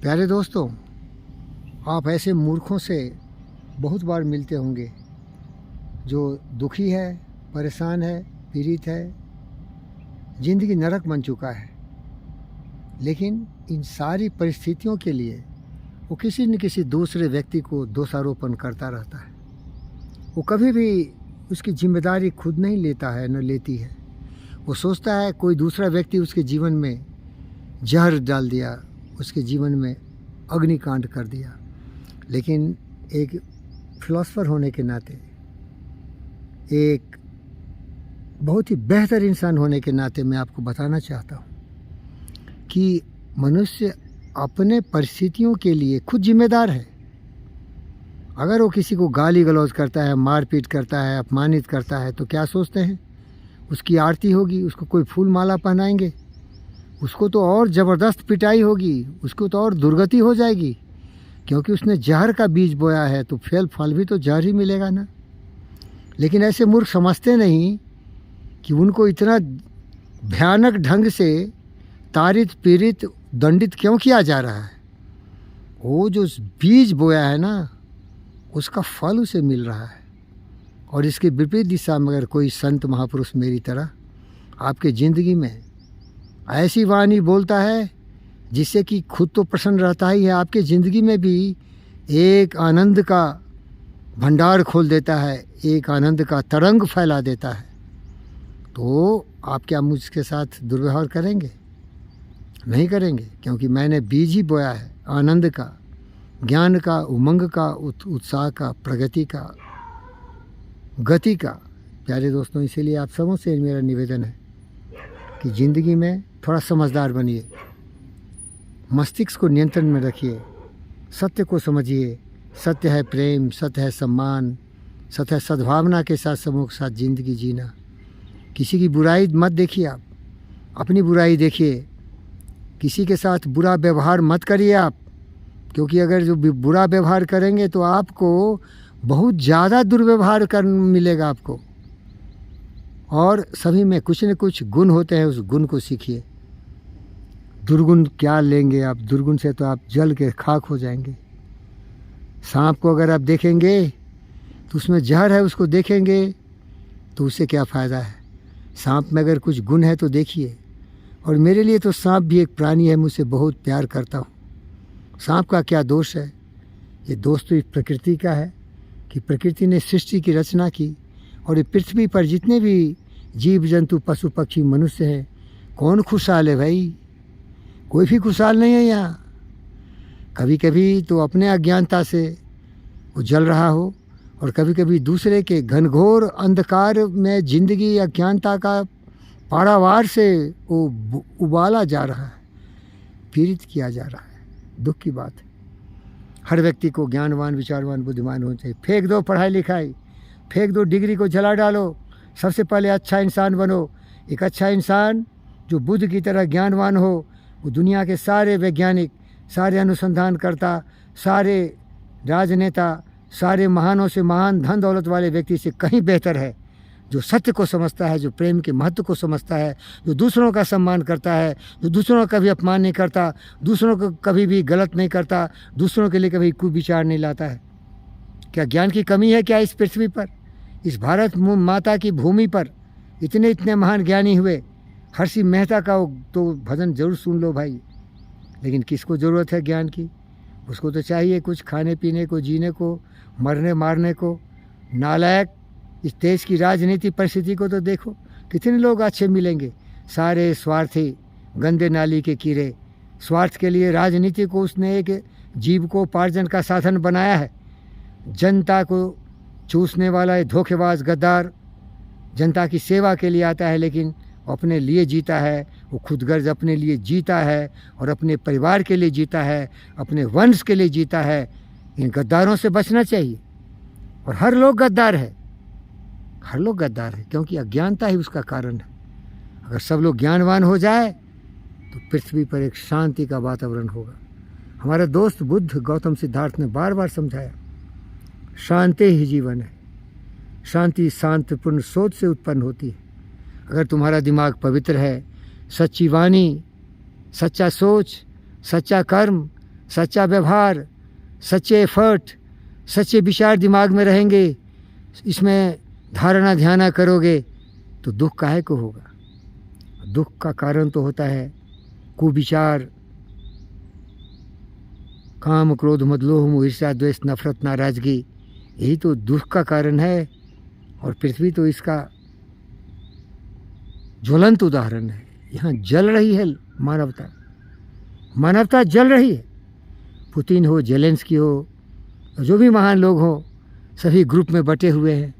प्यारे दोस्तों, आप ऐसे मूर्खों से बहुत बार मिलते होंगे जो दुखी है, परेशान है, पीड़ित है, ज़िंदगी नरक बन चुका है। लेकिन इन सारी परिस्थितियों के लिए वो किसी न किसी दूसरे व्यक्ति को दोषारोपण करता रहता है। वो कभी भी उसकी जिम्मेदारी खुद नहीं लेता है, न लेती है। वो सोचता है कोई दूसरा व्यक्ति उसके जीवन में जहर डाल दिया, उसके जीवन में अग्निकांड कर दिया। लेकिन एक फिलोसोफर होने के नाते, एक बहुत ही बेहतर इंसान होने के नाते मैं आपको बताना चाहता हूँ कि मनुष्य अपने परिस्थितियों के लिए खुद जिम्मेदार है। अगर वो किसी को गाली गलौज करता है, मारपीट करता है, अपमानित करता है, तो क्या सोचते हैं उसकी आरती होगी, उसको कोई फूल माला पहनाएंगे, उसको तो और ज़बरदस्त पिटाई होगी, उसको तो और दुर्गति हो जाएगी, क्योंकि उसने जहर का बीज बोया है तो फल भी तो जहर ही मिलेगा ना। लेकिन ऐसे मूर्ख समझते नहीं कि उनको इतना भयानक ढंग से ताड़ित, पीड़ित, दंडित क्यों किया जा रहा है। वो जो बीज बोया है ना, उसका फल उसे मिल रहा है। और इसके विपरीत दिशा में अगर कोई संत महापुरुष मेरी तरह आपके ज़िंदगी में ऐसी वाणी बोलता है जिससे कि खुद तो प्रसन्न रहता ही है, आपके ज़िंदगी में भी एक आनंद का भंडार खोल देता है, एक आनंद का तरंग फैला देता है, तो आप क्या मुझके साथ दुर्व्यवहार करेंगे? नहीं करेंगे, क्योंकि मैंने बीज ही बोया है आनंद का, ज्ञान का, उमंग का, उत्साह का, प्रगति का, गति का। प्यारे दोस्तों, इसीलिए आप सबों से मेरा निवेदन है कि ज़िंदगी में थोड़ा समझदार बनिए, मस्तिष्क को नियंत्रण में रखिए, सत्य को समझिए। सत्य है प्रेम, सत्य है सम्मान, सत्य है सद्भावना के साथ समूह के साथ ज़िंदगी जीना। किसी की बुराई मत देखिए, आप अपनी बुराई देखिए। किसी के साथ बुरा व्यवहार मत करिए आप, क्योंकि अगर जो बुरा व्यवहार करेंगे तो आपको बहुत ज़्यादा दुर्व्यवहार कर मिलेगा आपको। और सभी में कुछ न कुछ गुण होते हैं, उस गुण को सीखिए। दुर्गुण क्या लेंगे आप? दुर्गुण से तो आप जल के खाक हो जाएंगे। सांप को अगर आप देखेंगे तो उसमें जहर है, उसको देखेंगे तो उससे क्या फ़ायदा है? सांप में अगर कुछ गुण है तो देखिए। और मेरे लिए तो सांप भी एक प्राणी है, मुझसे बहुत प्यार करता हूँ। सांप का क्या दोष है? ये दोष तो इस प्रकृति का है कि प्रकृति ने सृष्टि की रचना की, और ये पृथ्वी पर जितने भी जीव जंतु, पशु पक्षी, मनुष्य हैं, कौन खुशहाल है भाई? कोई भी खुशहाल नहीं है यहाँ। कभी कभी तो अपने अज्ञानता से वो जल रहा हो, और कभी कभी दूसरे के घनघोर अंधकार में जिंदगी अज्ञानता का पारावार से वो उबाला जा रहा है, पीड़ित किया जा रहा है। दुख की बात है। हर व्यक्ति को ज्ञानवान, विचारवान, बुद्धिमान होना चाहिए। फेंक दो पढ़ाई लिखाई, फेंक दो डिग्री को, जला डालो। सबसे पहले अच्छा इंसान बनो। एक अच्छा इंसान जो बुद्ध की तरह ज्ञानवान हो, वो दुनिया के सारे वैज्ञानिक, सारे अनुसंधानकर्ता, सारे राजनेता, सारे महानों से महान धन दौलत वाले व्यक्ति से कहीं बेहतर है। जो सत्य को समझता है, जो प्रेम के महत्व को समझता है, जो दूसरों का सम्मान करता है, जो दूसरों का कभी अपमान नहीं करता, दूसरों को कभी भी गलत नहीं करता, दूसरों के लिए कभी कुविचार नहीं लाता है। क्या ज्ञान की कमी है क्या इस पृथ्वी पर? इस भारत माता की भूमि पर इतने इतने महान ज्ञानी हुए। हर्षि मेहता का तो भजन जरूर सुन लो भाई। लेकिन किसको ज़रूरत है ज्ञान की? उसको तो चाहिए कुछ खाने पीने को, जीने को, मरने मारने को। नालायक इस देश की राजनीति परिस्थिति को तो देखो, कितने लोग अच्छे मिलेंगे। सारे स्वार्थी, गंदे नाली के कीड़े। स्वार्थ के लिए राजनीति को उसने एक जीविकोपार्जन का साधन बनाया है। जनता को चूसने वाला ये धोखेबाज गद्दार जनता की सेवा के लिए आता है, लेकिन अपने लिए जीता है। वो खुदगर्ज अपने लिए जीता है, और अपने परिवार के लिए जीता है, अपने वंश के लिए जीता है। इन गद्दारों से बचना चाहिए। और हर लोग गद्दार है, हर लोग गद्दार है, क्योंकि अज्ञानता ही उसका कारण है। अगर सब लोग ज्ञानवान हो जाए तो पृथ्वी पर एक शांति का वातावरण होगा। हमारा दोस्त बुद्ध गौतम सिद्धार्थ ने बार बार समझाया, शांति ही जीवन है। शांति शांतिपूर्ण सोच से उत्पन्न होती है। अगर तुम्हारा दिमाग पवित्र है, सच्ची वाणी, सच्चा सोच, सच्चा कर्म, सच्चा व्यवहार, सच्चे एफर्ट, सच्चे विचार दिमाग में रहेंगे, इसमें धारणा ध्यान करोगे तो दुख काहे को होगा। दुख का कारण तो होता है कुविचार, काम क्रोध मद लोभ मोह ईर्ष्या द्वेष नफरत नाराजगी, यही तो दुख का कारण है। और पृथ्वी तो इसका ज्वलंत उदाहरण है। यहाँ जल रही है मानवता, मानवता जल रही है। पुतिन हो, जेलेंस्की हो, जो भी महान लोग हो, सभी ग्रुप में बटे हुए हैं।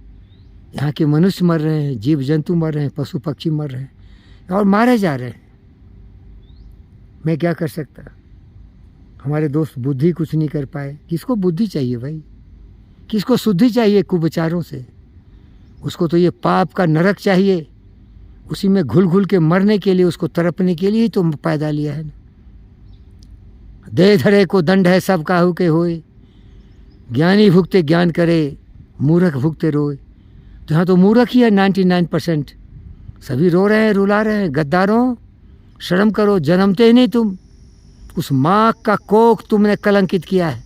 यहाँ के मनुष्य मर रहे हैं, जीव जंतु मर रहे हैं, पशु पक्षी मर रहे हैं और मारे जा रहे हैं। मैं क्या कर सकता। हमारे दोस्त बुद्धि कुछ नहीं कर पाए। किसको बुद्धि चाहिए भाई, किसको शुद्धि चाहिए कुविचारों से। उसको तो ये पाप का नरक चाहिए, उसी में घुल घुल के मरने के लिए, उसको तड़पने के लिए ही तो पैदा लिया है ना। दे धरे को दंड है सब काहू के होए, ज्ञानी भुगते ज्ञान करे, मूर्ख भुगते रोए। तो यहाँ तो मूर्ख ही है 99%। सभी रो रहे हैं, रुला रहे हैं। गद्दारों, शर्म करो, जन्मते ही नहीं तुम। उस माँ का कोख तुमने कलंकित किया है।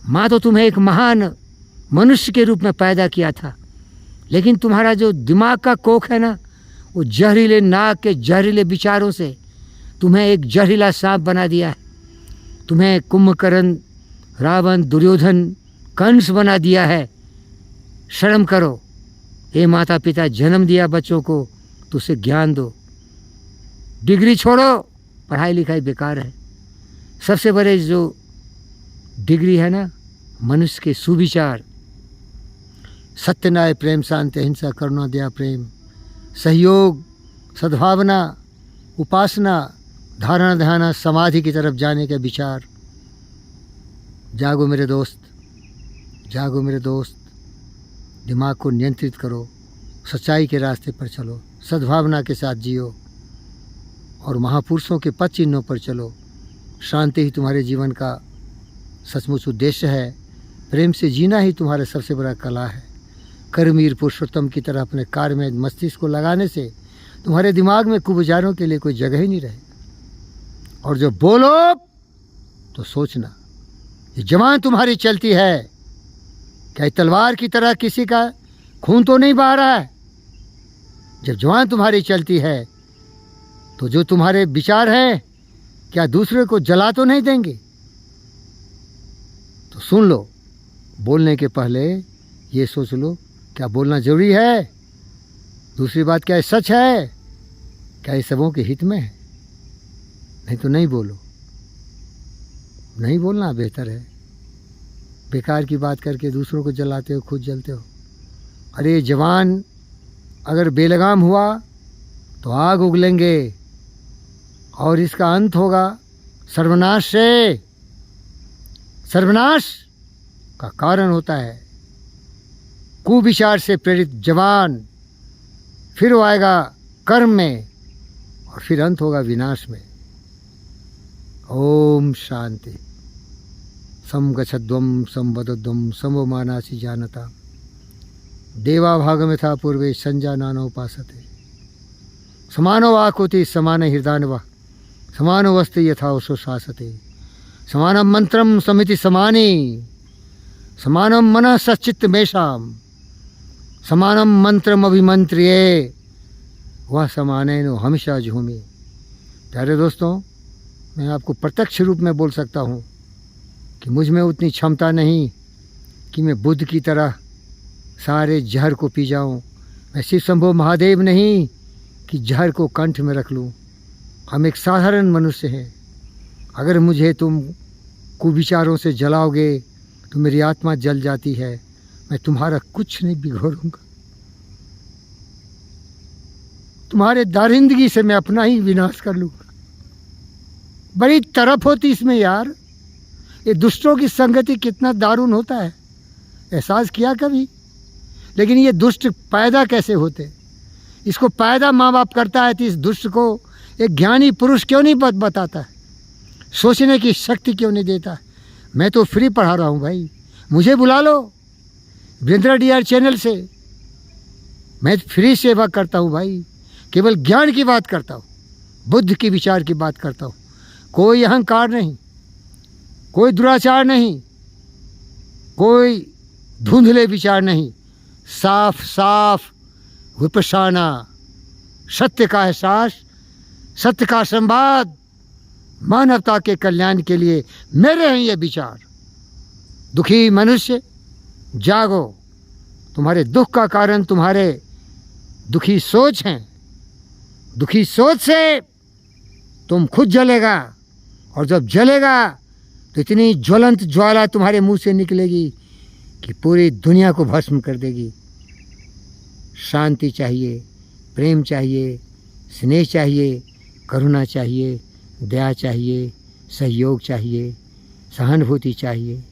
माँ तो तुम्हें एक महान मनुष्य के रूप में पैदा किया था, लेकिन तुम्हारा जो दिमाग का कोख है ना, वो जहरीले नाक के जहरीले विचारों से तुम्हें एक जहरीला सांप बना दिया है। तुम्हें कुंभकर्ण, रावण, दुर्योधन, कंस बना दिया है। शर्म करो। ये माता पिता जन्म दिया बच्चों को तो उसे ज्ञान दो। डिग्री छोड़ो, पढ़ाई लिखाई बेकार है। सबसे बड़े जो डिग्री है ना, मनुष्य के सुविचार, सत्य न्याय प्रेम शांति अहिंसा करुणा दया प्रेम, सहयोग सद्भावना उपासना धारणा ध्यान समाधि की तरफ जाने के विचार। जागो मेरे दोस्त, जागो मेरे दोस्त। दिमाग को नियंत्रित करो, सच्चाई के रास्ते पर चलो, सद्भावना के साथ जियो और महापुरुषों के पद चिन्हों पर चलो। शांति ही तुम्हारे जीवन का सचमुच उद्देश्य है। प्रेम से जीना ही तुम्हारा सबसे बड़ा कला है। कर्मवीर पुरुषोत्तम की तरह अपने कार्य में मस्तिष्क को लगाने से तुम्हारे दिमाग में कुविचारों के लिए कोई जगह ही नहीं रहे। और जब बोलो तो सोचना, ये जवान तुम्हारी चलती है, क्या तलवार की तरह किसी का खून तो नहीं बहा रहा है। जब जवान तुम्हारी चलती है तो जो तुम्हारे विचार हैं, क्या दूसरे को जला तो नहीं देंगे। तो सुन लो, बोलने के पहले ये सोच लो, क्या बोलना जरूरी है। दूसरी बात, क्या ये सच है, क्या ये सबों के हित में है। नहीं तो नहीं बोलो। नहीं बोलना बेहतर है। बेकार की बात करके दूसरों को जलाते हो, खुद जलते हो। अरे जवान अगर बेलगाम हुआ तो आग उगलेंगे और इसका अंत होगा सर्वनाश से। सर्वनाश का कारण होता है कुविचार से प्रेरित जवान, फिर वो आएगा कर्म में और फिर अंत होगा विनाश में। ओम शांति। सम गच्छध्वम संवदध्वम समोमानासि जानता देवा भागम यथा पूर्वे संजानानोपासते समानो वाकुति समान हृदयवा समानो वस्ति यथा उसो शासते समानम मंत्रम समिति समानी समानम मनः सच्चित्त मेषाम समानम मंत्रम अभिमंत्रिये वह समानेनो हमेशा झूमी। प्यारे दोस्तों, मैं आपको प्रत्यक्ष रूप में बोल सकता हूँ कि मुझ में उतनी क्षमता नहीं कि मैं बुद्ध की तरह सारे जहर को पी जाऊँ। मैं शिव शंभो महादेव नहीं कि जहर को कंठ में रख लूँ। हम एक साधारण मनुष्य हैं। अगर मुझे तुम कुविचारों से जलाओगे तो मेरी आत्मा जल जाती है। मैं तुम्हारा कुछ नहीं बिगड़ूंगा। तुम्हारे दारिंदगी से मैं अपना ही विनाश कर लूँगा। बड़ी तरफ होती इसमें यार। ये दुष्टों की संगति कितना दारुण होता है, एहसास किया कभी। लेकिन ये दुष्ट पैदा कैसे होते, इसको पैदा माँ बाप करता है तो इस दुष्ट को एक ज्ञानी पुरुष क्यों नहीं बताता है, सोचने की शक्ति क्यों नहीं देता। मैं तो फ्री पढ़ा रहा हूँ भाई, मुझे बुला लो वीरेंद्र डीआर चैनल से। मैं फ्री सेवा करता हूँ भाई, केवल ज्ञान की बात करता हूँ, बुद्ध की विचार की बात करता हूँ। कोई अहंकार नहीं, कोई दुराचार नहीं, कोई धुंधले विचार नहीं, साफ साफ विपश्यना, सत्य का एहसास, सत्य का संवाद, मानवता के कल्याण के लिए मेरे हैं ये विचार। दुखी मनुष्य जागो, तुम्हारे दुख का कारण तुम्हारे दुखी सोच हैं। दुखी सोच से तुम खुद जलेगा, और जब जलेगा तो इतनी ज्वलंत ज्वाला तुम्हारे मुंह से निकलेगी कि पूरी दुनिया को भस्म कर देगी। शांति चाहिए, प्रेम चाहिए, स्नेह चाहिए, करुणा चाहिए, दया चाहिए, सहयोग चाहिए, सहानुभूति चाहिए।